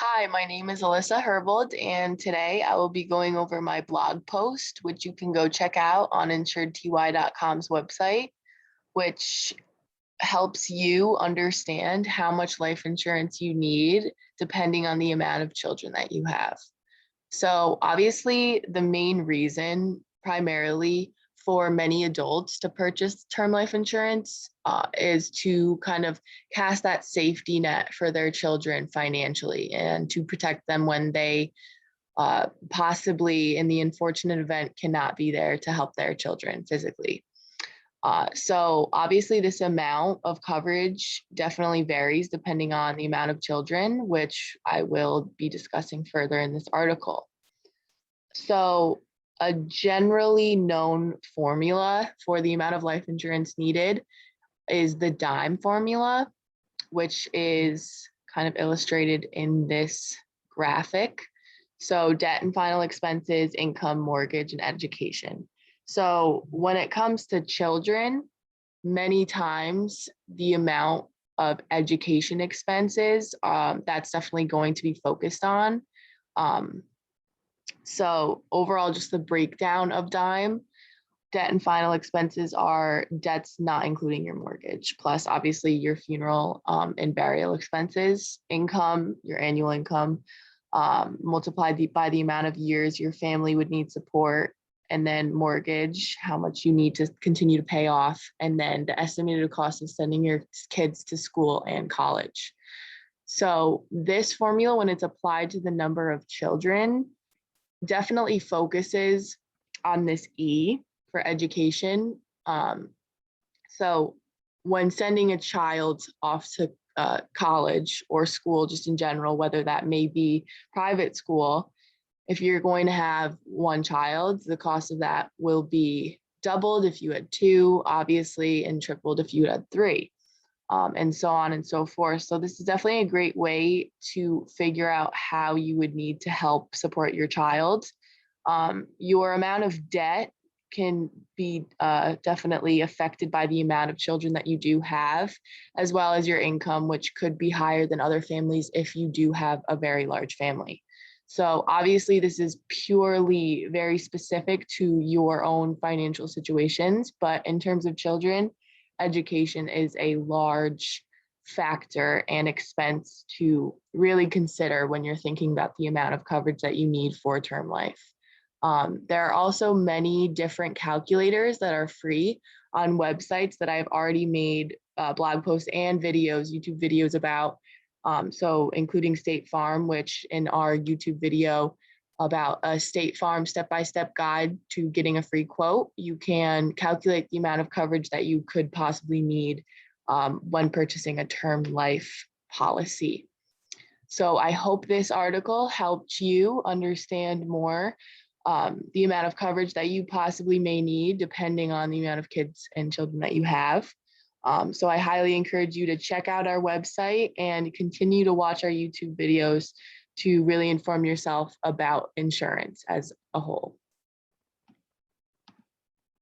Hi, my name is Alyssa Herbold, and today I will be going over my blog post, which you can go check out on InsuredTY.com's website, which helps you understand how much life insurance you need depending on the amount of children that you have. So obviously, the main reason primarily for many adults to purchase term life insurance is to kind of cast that safety net for their children financially and to protect them when they possibly, in the unfortunate event, cannot be there to help their children physically. So obviously this amount of coverage definitely varies depending on the amount of children, which I will be discussing further in this article. So a generally known formula for the amount of life insurance needed is the DIME formula, which is kind of illustrated in this graphic. So debt and final expenses, income, mortgage, and education. So when it comes to children, many times the amount of education expenses, that's definitely going to be focused on. So overall, just the breakdown of DIME, debt and final expenses are debts not including your mortgage, plus obviously your funeral and burial expenses, income, your annual income, multiplied by the amount of years your family would need support, and then mortgage, how much you need to continue to pay off, and then the estimated cost of sending your kids to school and college. So this formula, when it's applied to the number of children, definitely focuses on this E for education. So when sending a child off to college or school, just in general, whether that may be private school, if you're going to have one child, the cost of that will be doubled if you had two, obviously, and tripled if you had three, and so on and so forth. So this is definitely a great way to figure out how you would need to help support your child. Your amount of debt can be definitely affected by the amount of children that you do have, as well as your income, which could be higher than other families if you do have a very large family. So obviously this is purely very specific to your own financial situations, but in terms of children, education is a large factor and expense to really consider when you're thinking about the amount of coverage that you need for term life. There are also many different calculators that are free on websites that I've already made blog posts and videos, YouTube videos about. So including State Farm, which in our YouTube video about a State Farm step-by-step guide to getting a free quote, you can calculate the amount of coverage that you could possibly need when purchasing a term life policy. So I hope this article helped you understand more the amount of coverage that you possibly may need depending on the amount of kids and children that you have. So I highly encourage you to check out our website and continue to watch our YouTube videos to really inform yourself about insurance as a whole.